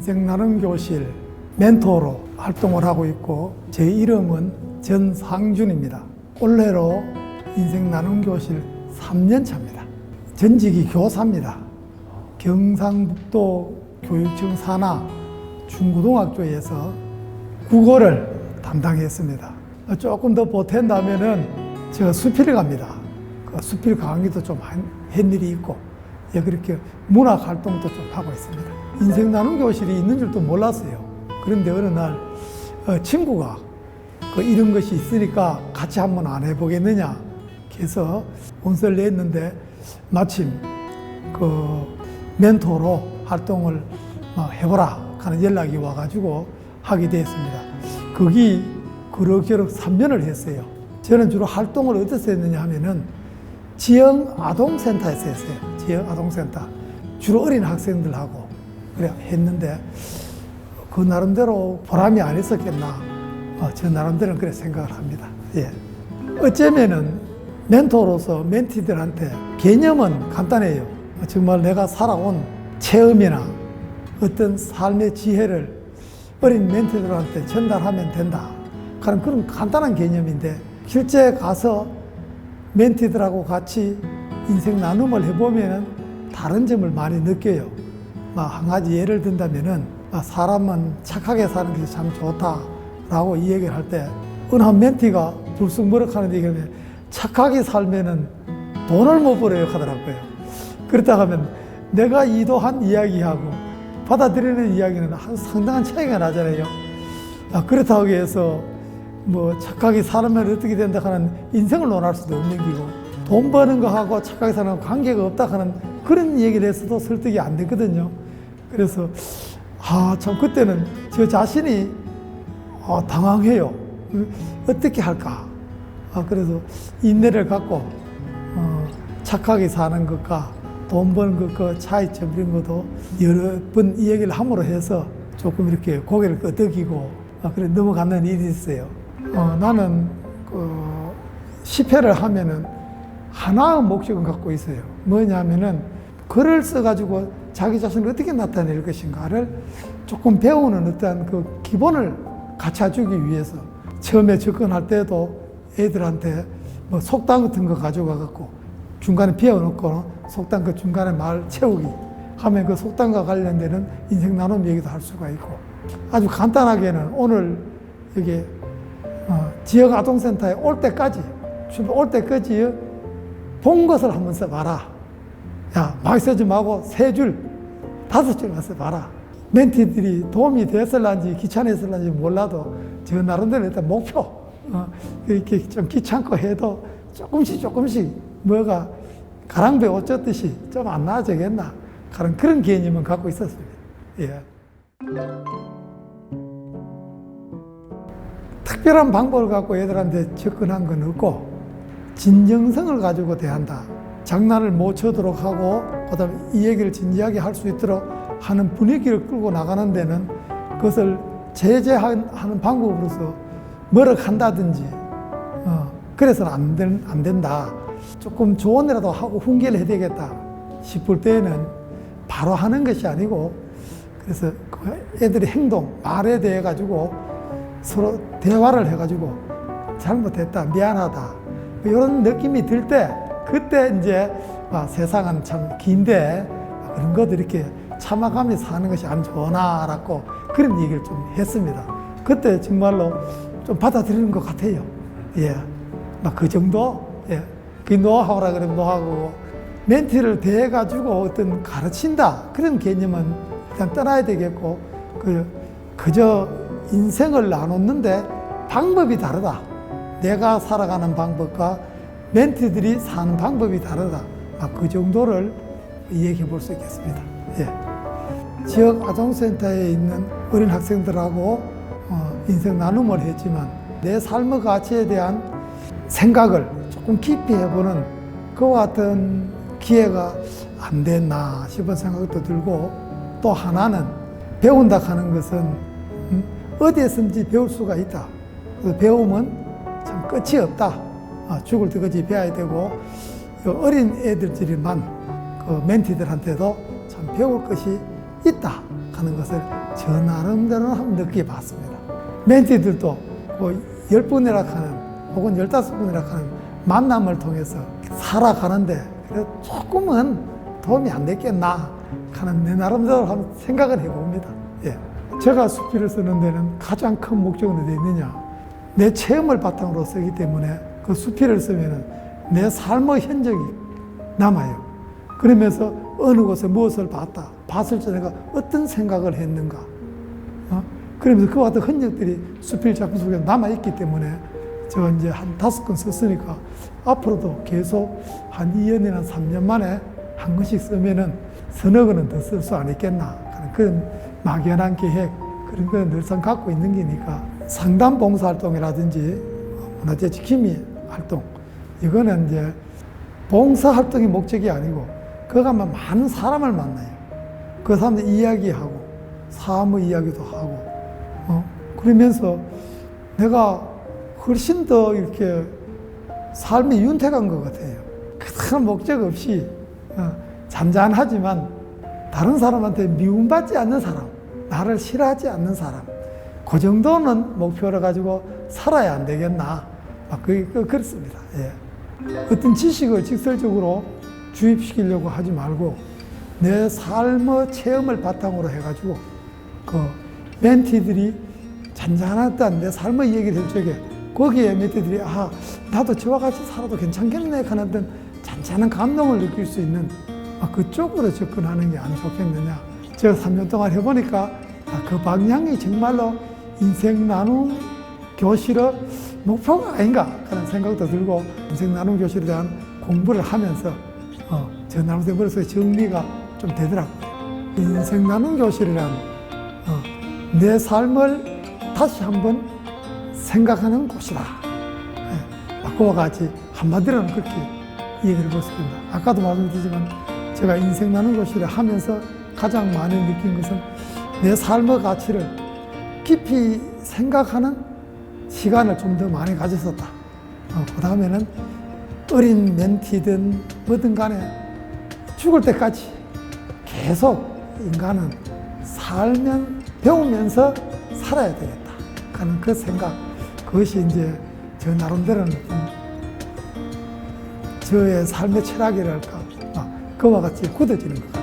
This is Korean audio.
인생 나눔 교실 멘토로 활동을 하고 있고, 제 이름은 전상준입니다. 올해로 인생 나눔 교실 3년 차입니다. 전직이 교사입니다. 경상북도 교육청 산하 중고등학교에서 국어를 담당했습니다. 조금 더 보탠다면은 제가 수필 갑니다. 그 수필 강의도 좀 한 일이 있고, 그렇게 문학 활동도 좀 하고 있습니다. 인생 나눔 교실이 있는 줄도 몰랐어요. 그런데 어느 날 친구가 이런 것이 있으니까 같이 한번 안 해보겠느냐 해서 원서를 냈는데, 마침 멘토로 활동을 해보라 하는 연락이 와가지고 하게 되었습니다. 거기 그럭저럭 3년을 했어요. 저는 주로 활동을 어디서 했느냐 하면은 지역 아동센터에서 했어요. 지역 아동센터. 주로 어린 학생들하고 그래 했는데, 그 나름대로 보람이 안 있었겠나. 저 나름대로는 그렇게 생각을 합니다. 예. 어쩌면은 멘토로서 멘티들한테 개념은 간단해요. 정말 내가 살아온 체험이나 어떤 삶의 지혜를 어린 멘티들한테 전달하면 된다. 그런 간단한 개념인데, 실제 가서 멘티들하고 같이 인생 나눔을 해보면 다른 점을 많이 느껴요. 한 가지 예를 든다면은, 사람은 착하게 사는 것이 참 좋다라고 이 얘기를 할 때, 어느 한 멘티가 불쑥 뭐라카는 얘기하면, 착하게 살면은 돈을 못 벌어요 하더라고요. 그렇다 하면 내가 이도한 이야기하고 받아들이는 이야기는 상당한 차이가 나잖아요. 그렇다고 해서 착하게 살면 어떻게 된다 하는 인생을 논할 수도 없는 기고, 돈 버는 거하고 착하게 사는 거 관계가 없다 하는 그런 얘기를 했어도 설득이 안 되거든요. 그래서 참 그때는 저 자신이 당황해요. 어떻게 할까? 그래서 인내를 갖고 착하게 사는 것과 돈 버는 것과 차이점 이런 것도 여러 번 이 얘기를 함으로 해서 조금 이렇게 고개를 끄덕이고 그래 넘어가는 일이 있어요. 나는 10회를 하면은 하나의 목적은 갖고 있어요. 뭐냐면은 글을 써가지고 자기 자신을 어떻게 나타낼 것인가를 조금 배우는 어떤 그 기본을 갖춰주기 위해서, 처음에 접근할 때도 애들한테 속담 같은 거 가져가갖고 중간에 비워놓고 속담 그 중간에 말 채우기 하면 그 속담과 관련되는 인생 나눔 얘기도 할 수가 있고, 아주 간단하게는 오늘 여기 지역 아동센터에 올 때까지 본 것을 한번 써봐라. 야, 막 쓰지 말고 3줄, 5줄만 써봐라. 멘티들이 도움이 됐을런지 귀찮았을런지 몰라도 저 나름대로 일단 목표, 이렇게 좀 귀찮고 해도 조금씩 뭐가 가랑비에 옷 젖듯이 좀 안 나아지겠나 그런 개념은 갖고 있었습니다. 예. 특별한 방법을 갖고 애들한테 접근한 건 없고, 진정성을 가지고 대한다. 장난을 못 쳐도록 하고, 그다음에 이 얘기를 진지하게 할 수 있도록 하는 분위기를 끌고 나가는 데는 그것을 제재하는 방법으로서 뭐를 한다든지 그래서는 안 된다. 조금 조언이라도 하고 훈계를 해야 되겠다 싶을 때는 바로 하는 것이 아니고, 그래서 애들의 행동, 말에 대해 가지고 서로 대화를 해가지고 잘못했다, 미안하다 이런 느낌이 들 때, 그때 이제 세상은 참 긴데 그런 것들 이렇게 참아가면서 사는 것이 안 좋나라고 그런 얘기를 좀 했습니다. 그때 정말로 좀 받아들이는 것 같아요. 예, 그 정도. 예, 그 노하우라 그러면 노하우고, 멘티를 대해가지고 어떤 가르친다 그런 개념은 일단 떠나야 되겠고, 그저 인생을 나눴는데 방법이 다르다. 내가 살아가는 방법과 멘티들이 사는 방법이 다르다. 그 정도를 얘기해 볼 수 있겠습니다. 예. 지역 아동센터에 있는 어린 학생들하고 인생 나눔을 했지만, 내 삶의 가치에 대한 생각을 조금 깊이 해보는 그와 같은 기회가 안 됐나 싶은 생각도 들고, 또 하나는 배운다 하는 것은 어디에서든지 배울 수가 있다. 배움은 참 끝이 없다. 죽을 때까지 배워야 되고, 어린 애들끼리만 멘티들한테도 참 배울 것이 있다 하는 것을 저 나름대로 한번 느껴봤습니다. 멘티들도 그 10분이라 하는 혹은 15분이라 하는 만남을 통해서 살아가는데 그래도 조금은 도움이 안 됐겠나 하는 내 나름대로 한번 생각을 해봅니다. 예. 제가 수필을 쓰는 데는 가장 큰 목적은 어디 있느냐, 내 체험을 바탕으로 쓰기 때문에 그 수필을 쓰면 내 삶의 흔적이 남아요. 그러면서 어느 곳에 무엇을 봤을 때 내가 어떤 생각을 했는가, 그러면서 그와 같은 흔적들이 수필 작품 속에 남아있기 때문에 제가 이제 한 5권 썼으니까 앞으로도 계속 한 2년이나 3년 만에 한 권씩 쓰면은 서너 권은 더 쓸 수 있겠나 그런 막연한 계획, 그런 걸 늘상 갖고 있는 게니까 상담 봉사 활동이라든지 문화재 지킴이 활동, 이거는 이제 봉사 활동이 목적이 아니고 거기 가면 많은 사람을 만나요. 그 사람들 이야기하고 사무 이야기도 하고 그러면서 내가 훨씬 더 이렇게 삶이 윤택한 것 같아요. 큰 목적 없이 잔잔하지만 다른 사람한테 미움받지 않는 사람, 나를 싫어하지 않는 사람, 그 정도는 목표를 가지고 살아야 안 되겠나, 그렇습니다. 예. 어떤 지식을 직설적으로 주입시키려고 하지 말고 내 삶의 체험을 바탕으로 해가지고 그 멘티들이 잔잔했던 내 삶의 얘기를 할 적에 거기에 멘티들이 나도 저와 같이 살아도 괜찮겠네 하는 어떤 잔잔한 감동을 느낄 수 있는 그쪽으로 접근하는 게 안 좋겠느냐. 제가 3년 동안 해보니까 그 방향이 정말로 인생 나눔 교실의 목표가 아닌가 하는 생각도 들고, 인생 나눔 교실에 대한 공부를 하면서 저 나름대로 머릿속에 정리가 좀 되더라고요. 인생 나눔 교실이란 내 삶을 다시 한번 생각하는 곳이다. 그와 같이 한마디로는 그렇게 얘기를 해봤습니다. 아까도 말씀드렸지만 제가 인생 나눔 교실을 하면서 가장 많이 느낀 것은 내 삶의 가치를 깊이 생각하는 시간을 좀 더 많이 가졌었다. 그 다음에는 어린 멘티든 뭐든 간에 죽을 때까지 계속 인간은 배우면서 살아야 되겠다 하는 그 생각, 그것이 이제 저 나름대로는 저의 삶의 철학이랄까, 그와 같이 굳어지는 것 같아요.